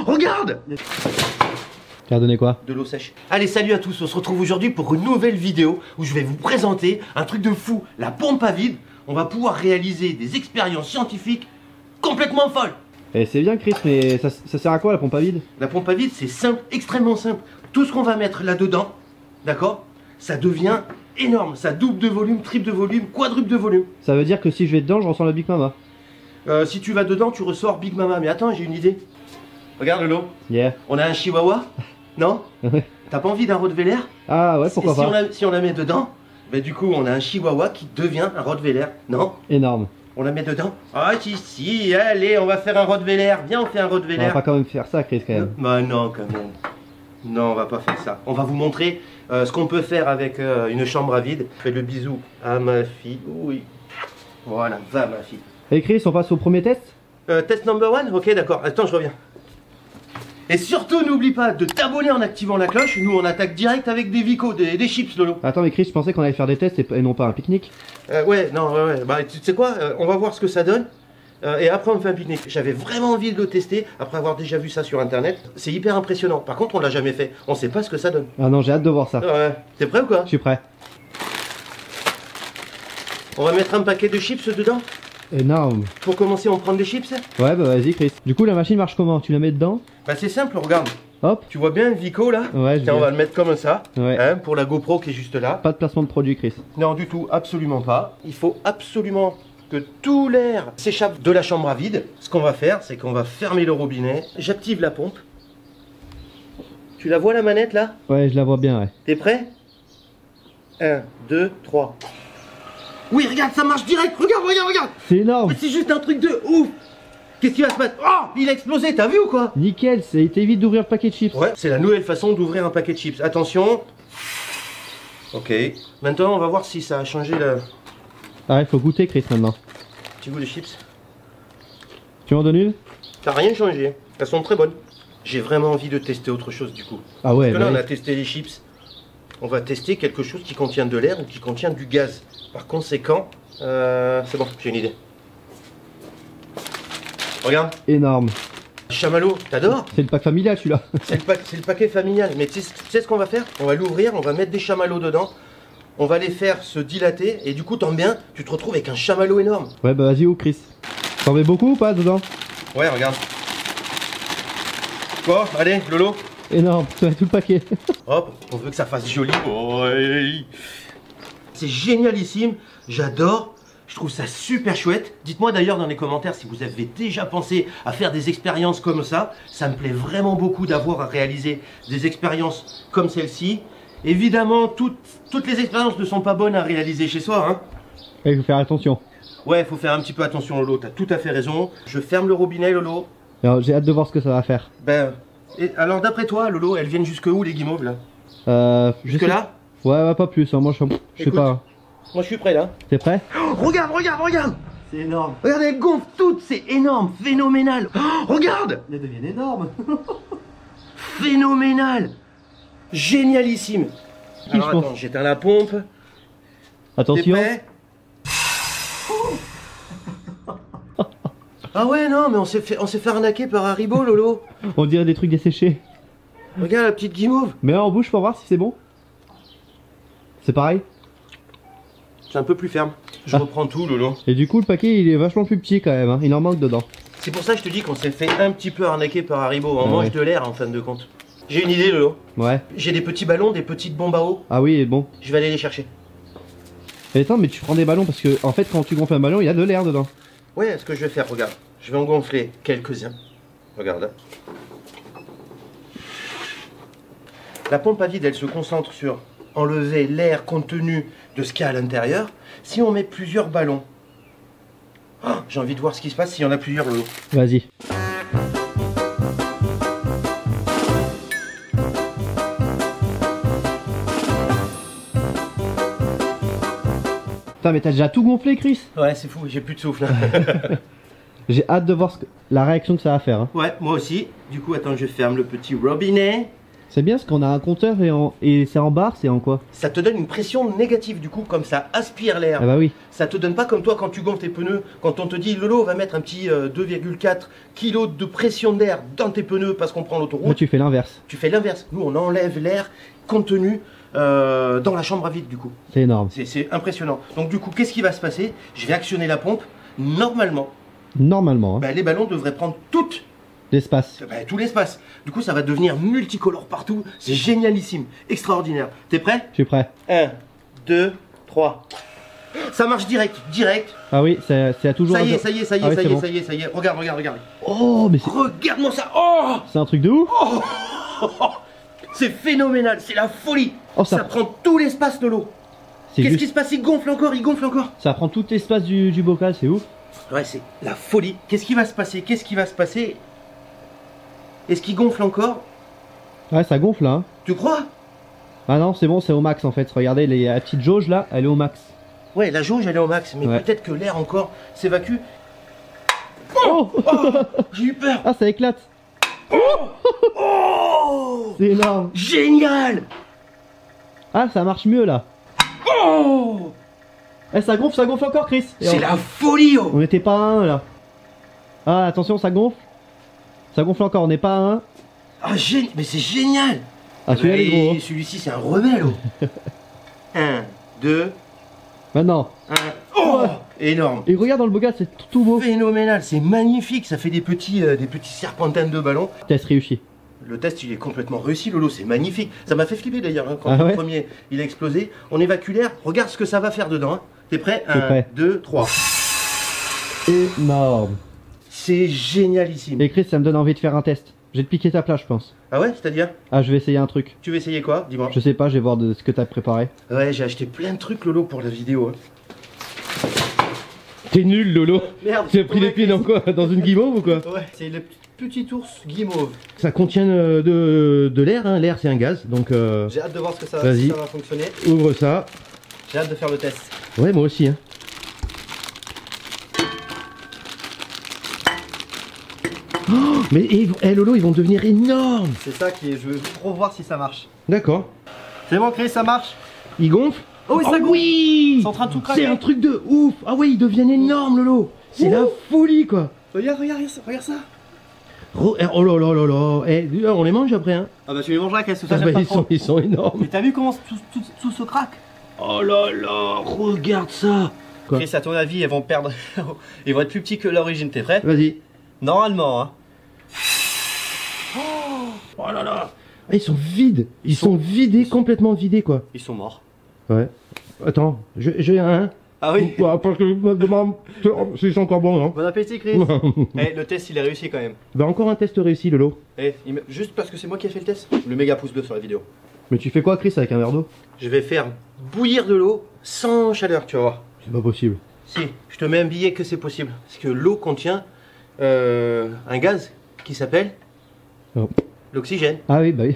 regarde! T'as donné quoi? De l'eau sèche. Allez, salut à tous, on se retrouve aujourd'hui pour une nouvelle vidéo où je vais vous présenter un truc de fou, la pompe à vide. On va pouvoir réaliser des expériences scientifiques complètement folles. Eh, c'est bien Chris, mais ça sert à quoi la pompe à vide? La pompe à vide, c'est simple, extrêmement simple. Tout ce qu'on va mettre là-dedans, d'accord, ça devient énorme. Ça double de volume, triple de volume, quadruple de volume. Ça veut dire que si je vais dedans, je ressens la Big Mama. Si tu vas dedans, tu ressors Big Mama. Mais attends, j'ai une idée. Regarde Lolo. Yeah. On a un chihuahua. Non? T'as pas envie d'un Rottweiler? Ah ouais, pourquoi pas. Si on la met dedans, ben du coup on a un chihuahua qui devient un Rottweiler. Non? Énorme. On la met dedans? Ah si, allez, on va faire un Rottweiler. Viens, on fait un Rottweiler. On va pas quand même faire ça Chris quand même. Bah non, quand même. Non, on va pas faire ça. On va vous montrer ce qu'on peut faire avec une chambre à vide. Fais le bisou à ma fille. Oui. Voilà, va ma fille. Et Chris, on passe au premier test? Test number one? Ok, d'accord. Attends, je reviens. Et surtout, n'oublie pas de t'abonner en activant la cloche. Nous, on attaque direct avec des Vico, des chips, Lolo. Attends, mais Chris, je pensais qu'on allait faire des tests et non pas un pique-nique. Ouais. Bah, tu sais quoi, on va voir ce que ça donne. Et après, on fait un pique-nique. J'avais vraiment envie de le tester après avoir déjà vu ça sur internet. C'est hyper impressionnant. Par contre, on l'a jamais fait. On sait pas ce que ça donne. Ah non, j'ai hâte de voir ça. Ouais. T'es prêt ou quoi? Je suis prêt. On va mettre un paquet de chips dedans. Énorme. Pour commencer, on prend des chips. Ouais, bah vas-y Chris. Du coup, la machine marche comment? Tu la mets dedans? Bah, c'est simple, regarde. Hop. Tu vois bien le Vico là? Ouais, tiens, on va le mettre comme ça. Ouais. Hein, pour la GoPro qui est juste là. Pas de placement de produit Chris. Non, du tout, absolument pas. Il faut absolument que tout l'air s'échappe de la chambre à vide. Ce qu'on va faire, c'est qu'on va fermer le robinet. J'active la pompe. Tu la vois la manette là? Ouais, je la vois bien, ouais. T'es prêt? 1, 2, 3. Oui, regarde, ça marche direct. Regarde. C'est énorme. C'est juste un truc de ouf. Qu'est-ce qui va se passer? Oh, il a explosé, t'as vu ou quoi? Nickel, ça t'évite d'ouvrir le paquet de chips. Ouais, c'est la nouvelle façon d'ouvrir un paquet de chips. Attention. Ok. Maintenant, on va voir si ça a changé le Ah, il faut goûter Chris maintenant. petit goût des chips. Tu m'en donnes une? Ça n'a rien changé. Elles sont très bonnes. J'ai vraiment envie de tester autre chose du coup. Ah ouais, Parce que là, bah on oui. a testé les chips. On va tester quelque chose qui contient de l'air ou qui contient du gaz. Par conséquent, c'est bon, j'ai une idée. Regarde, Énorme. chamallow, t'adores? C'est le pack familial celui-là. C'est le paquet familial. Mais tu sais ce qu'on va faire? On va l'ouvrir, on va mettre des chamallows dedans. On va les faire se dilater. Et du coup, tant bien, tu te retrouves avec un chamallow énorme. Ouais, bah vas-y, où Chris? T'en mets beaucoup ou pas dedans? Ouais, regarde. Bon, allez, Lolo. Énorme, tu mets tout le paquet. Hop, on veut que ça fasse joli. Ouais. C'est génialissime, j'adore. Je trouve ça super chouette. Dites-moi d'ailleurs dans les commentaires si vous avez déjà pensé à faire des expériences comme ça. Ça me plaît vraiment beaucoup d'avoir à réaliser des expériences comme celle-ci. Évidemment, toutes les expériences ne sont pas bonnes à réaliser chez soi, hein. Et il faut faire attention. Ouais, il faut faire un petit peu attention, Lolo. T'as tout à fait raison. Je ferme le robinet, Lolo. Alors, j'ai hâte de voir ce que ça va faire. Alors d'après toi, Lolo, elles viennent jusque où les guimauves là? Je Jusque sais- là? Ouais, pas plus. Hein. Moi, je sais Écoute. pas. Moi je suis prêt là. T'es prêt? Oh, regarde. C'est énorme. Regardez, elles gonflent toutes, c'est énorme, phénoménal. Oh, regarde. Elles deviennent énormes. Phénoménal. Génialissime. Alors je pense. attends, j'éteins la pompe. T'es Attention. prêt? Ah ouais, non, mais on s'est fait arnaquer par Haribo, Lolo. On dirait des trucs desséchés. Regarde la petite guimauve. Mais en bouche pour voir si c'est bon. C'est pareil. C'est un peu plus ferme. Je reprends tout, Lolo. Et du coup, le paquet il est vachement plus petit quand même. Hein. Il en manque dedans. C'est pour ça que je te dis qu'on s'est fait un petit peu arnaquer par Haribo. On Ah mange ouais. de l'air en fin de compte. J'ai une idée, Lolo. Ouais. J'ai des petits ballons, des petites bombes à eau. Ah oui, bon. Je vais aller les chercher. Et attends, mais tu prends des ballons parce que en fait, quand tu gonfles un ballon, il y a de l'air dedans. Ouais, ce que je vais faire, regarde. Je vais en gonfler quelques-uns. Regarde. La pompe à vide, elle se concentre sur enlever l'air contenu de ce qu'il y a à l'intérieur. Si on met plusieurs ballons, oh, j'ai envie de voir ce qui se passe s'il y en a plusieurs, Lolo. Vas-y. Putain, mais t'as déjà tout gonflé, Chris? Ouais, c'est fou, j'ai plus de souffle. J'ai hâte de voir la réaction que ça va faire. Hein. Ouais, moi aussi. Du coup, attends, je ferme le petit robinet. C'est bien parce qu'on a un compteur et c'est en barre, c'est en quoi? Ça te donne une pression négative du coup, comme ça aspire l'air. Ah bah oui. Ça te donne pas comme toi quand tu gonfles tes pneus, quand on te dit Lolo va mettre un petit 2,4 kg de pression d'air dans tes pneus parce qu'on prend Moi l'autoroute. tu fais l'inverse. Tu fais l'inverse. Nous on enlève l'air contenu dans la chambre à vide du coup. C'est énorme. C'est impressionnant. Donc du coup qu'est-ce qui va se passer? Je vais actionner la pompe. Normalement, Normalement, hein. bah, les ballons devraient prendre L'espace. tout l'espace. Du coup ça va devenir multicolore partout. C'est génialissime, extraordinaire. T'es prêt? Je suis prêt. 1, 2, 3. Ça marche direct. Ah oui, c'est à toujours. Ça y est, ça y est, ça y est, Ah oui, ça y c'est est, bon. ça y est, ça y est. Regarde. Oh, mais Regarde-moi ça. Oh, c'est un truc de ouf. c'est phénoménal, c'est la folie. Oh, ça prend tout l'espace de l'eau. C'est Qu'est-ce juste. qui se passe? Il gonfle encore. Ça prend tout l'espace du bocal, c'est ouf. Ouais, c'est la folie. Qu'est-ce qui va se passer? Est-ce qu'il gonfle encore? Ouais, ça gonfle là. Hein. Tu crois? Ah non, c'est bon, c'est au max en fait. Regardez, la petite jauge là, elle est au max. Ouais, la jauge elle est au max, mais Ouais. peut-être que l'air encore s'évacue. Oh, J'ai eu peur. ah, ça éclate. Oh, C'est énorme. génial. Ah, ça marche mieux là. Oh, Eh, ça gonfle encore, Chris. Et c'est on- la folie. Oh. On n'était pas à 1 là. Ah, attention, ça gonfle. Ça gonfle encore, on n'est pas à 1. Ah, mais c'est génial. Ah, celui-là, il est gros. Hein. Celui-ci, c'est un rebelle. Oh. 1, 2, Maintenant. 1. Oh, énorme. Et regarde dans le bocal, c'est tout beau. Phénoménal, c'est magnifique. Ça fait des petits serpentins de ballon. Test réussi. Le test, il est complètement réussi, Lolo. C'est magnifique. Ça m'a fait flipper d'ailleurs hein, quand Ah le ouais premier il a explosé. On évacue l'air. Regarde ce que ça va faire dedans. Hein. T'es prêt? Je suis 1, prêt. 2, 3. Énorme. C'est génialissime. Et Chris, ça me donne envie de faire un test. Je vais te piquer ta place, je pense. Ah ouais, c'est-à-dire? Ah, je vais essayer un truc. Tu veux essayer quoi? Dis-moi. Je sais pas, je vais voir de ce que t'as préparé. Ouais, j'ai acheté plein de trucs, Lolo, pour la vidéo. Hein. T'es nul, Lolo. Merde. Tu as pris les pieds dans quoi? Dans une guimauve ou quoi? Ouais, c'est le petit ours guimauve. Ça contient de l'air, hein. L'air c'est un gaz, donc J'ai hâte de voir ce que Vas-y. si ça va fonctionner. ouvre ça. J'ai hâte de faire le test. Ouais, moi aussi. Hein. Oh, mais Lolo, ils vont devenir énormes. C'est ça qui est. Je veux trop voir si ça marche. D'accord. C'est bon, Chris, ça marche? Ils gonflent. Oh, oui, ça gonfle. oui. C'est en train de tout craquer. C'est un truc de ouf. Ah oui, ils deviennent énormes, Lolo. C'est la folie, quoi. Regarde ça. Oh là là là là. Eh, on les mange après, hein. Ah bah tu les mangeras, Chris, ça Ah j'aime bah, pas ils trop. sont énormes. Mais t'as vu comment tout se craque? Oh là là, regarde ça. Quoi? Chris, à ton avis, ils vont perdre. Ils vont être plus petits que l'origine, t'es prêt? Vas-y. Normalement, hein. Oh là là. Ah, ils sont vides. Ils sont vidés, complètement vidés, quoi. Ils sont morts. Ouais. Attends, j'ai un. Ah oui? Ouais, parce que je me demande si c'est encore bon, non? Bon appétit, Chris. Eh, le test, il est réussi quand même. Bah, encore un test réussi, Lolo. Eh, juste parce que c'est moi qui ai fait le test. Le méga pouce bleu sur la vidéo. Mais tu fais quoi, Chris, avec un verre d'eau? Je vais faire bouillir de l'eau sans chaleur, tu vas voir. C'est pas possible. Si, je te mets un billet que c'est possible. Parce que l'eau contient un gaz qui s'appelle Oh. l'oxygène. Ah oui, bah oui.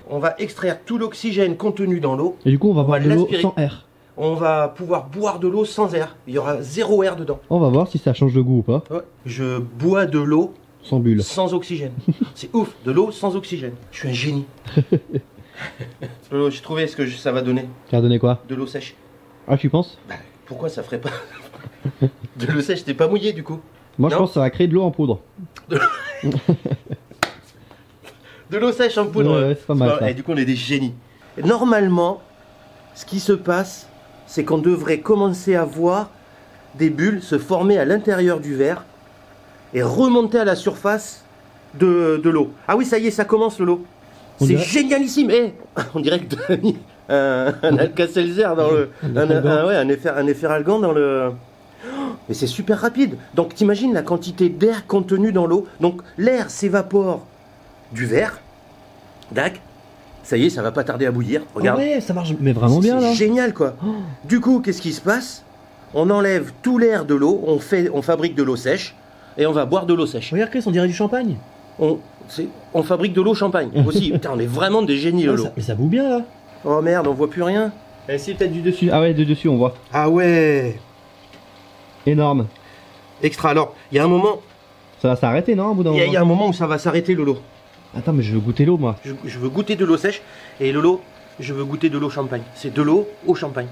On va extraire tout l'oxygène contenu dans l'eau. Et du coup, on va boire de l'eau l'aspirer. sans air. On va pouvoir boire de l'eau sans air. Il y aura 0 air dedans. On va voir si ça change de goût ou pas. Ouais. Je bois de l'eau Sans bulle. sans oxygène. C'est ouf, de l'eau sans oxygène. Je suis un génie. Lolo, j'ai trouvé ce que ça va donner. Tu as donné quoi? De l'eau sèche. Ah, tu penses? Bah, pourquoi ça ferait pas de l'eau sèche? T'es pas mouillé du coup? Moi, je Non. pense que ça va créer de l'eau en poudre. De l'eau sèche en poudre. Ouais, c'est pas mal, ça. Et du coup, on est des génies. Normalement, ce qui se passe, c'est qu'on devrait commencer à voir des bulles se former à l'intérieur du verre et remonter à la surface de l'eau. Ah oui, ça y est, ça commence l'eau. On C'est dirait- génialissime. On dirait que t'as mis un Alka-Seltzer dans le... un efferalgan dans le... Mais c'est super rapide. Donc t'imagines la quantité d'air contenu dans l'eau. Donc l'air s'évapore du verre. Dac. Ça y est, ça va pas tarder à bouillir. Regarde. Ah ouais, ça marche mais vraiment bien là. C'est génial quoi. Du coup, qu'est-ce qui se passe? On enlève tout l'air de l'eau, on fabrique de l'eau sèche et on va boire de l'eau sèche. Regarde, Chris, on dirait du champagne. On fabrique de l'eau champagne aussi. Putain, on est vraiment des génies, Lolo. Mais ça boue bien là. Oh merde, on voit plus rien. Eh, si, peut-être du dessus. Ah ouais, de dessus, on voit. Ah ouais. Énorme. Extra. Alors, il y a un moment, Ça va s'arrêter, non, au bout d'un il y a moment? un moment où ça va s'arrêter, Lolo. Attends, mais je veux goûter l'eau, moi. Je veux goûter de l'eau sèche. Et Lolo, je veux goûter de l'eau champagne. C'est de l'eau au champagne.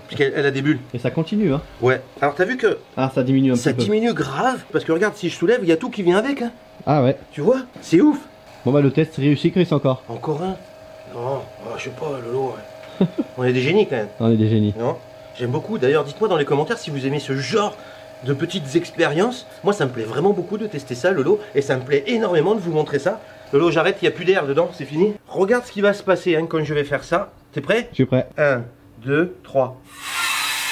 Puisqu'elle a des bulles. Et ça continue, hein. Ouais. Alors t'as vu que Ah, ça diminue un ça petit peu. diminue grave. Parce que regarde, si je soulève, il y a tout qui vient avec. Hein. Ah ouais. Tu vois? C'est ouf. Bon bah le test réussi, Chris, encore. Encore un? Non, je sais pas, Lolo. Ouais. On est des génies quand même. On est des génies. Non? J'aime beaucoup. D'ailleurs, dites-moi dans les commentaires si vous aimez ce genre de petites expériences. Moi, ça me plaît vraiment beaucoup de tester ça, Lolo. Et ça me plaît énormément de vous montrer ça. Lolo, j'arrête, il n'y a plus d'air dedans, c'est fini. Regarde ce qui va se passer hein, quand je vais faire ça. T'es prêt? Je suis prêt. 1, 2, 3.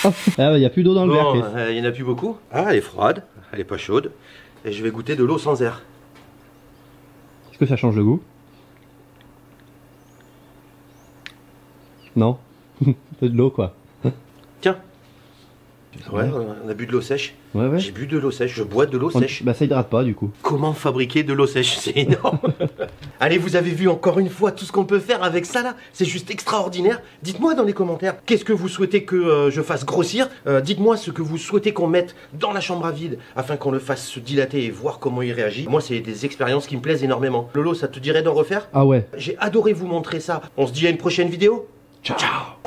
Ah bah y a plus d'eau dans le verre, Bon, Chris. il n'y en a plus beaucoup. Ah, elle est froide, elle est pas chaude. Et je vais goûter de l'eau sans air. Est-ce que ça change le goût? Non. C'est de l'eau, quoi. Tiens. Ouais, on a bu de l'eau sèche. Ouais, ouais. J'ai bu de l'eau sèche, je bois de l'eau sèche. Bah ça hydrate pas, du coup. Comment fabriquer de l'eau sèche? C'est énorme. Allez, vous avez vu encore une fois tout ce qu'on peut faire avec ça là. C'est juste extraordinaire. Dites-moi dans les commentaires, qu'est-ce que vous souhaitez que je fasse grossir? Dites-moi ce que vous souhaitez qu'on mette dans la chambre à vide afin qu'on le fasse se dilater et voir comment il réagit. Moi, c'est des expériences qui me plaisent énormément. Lolo, ça te dirait d'en refaire? Ah ouais. J'ai adoré vous montrer ça. On se dit à une prochaine vidéo. Ciao, ciao.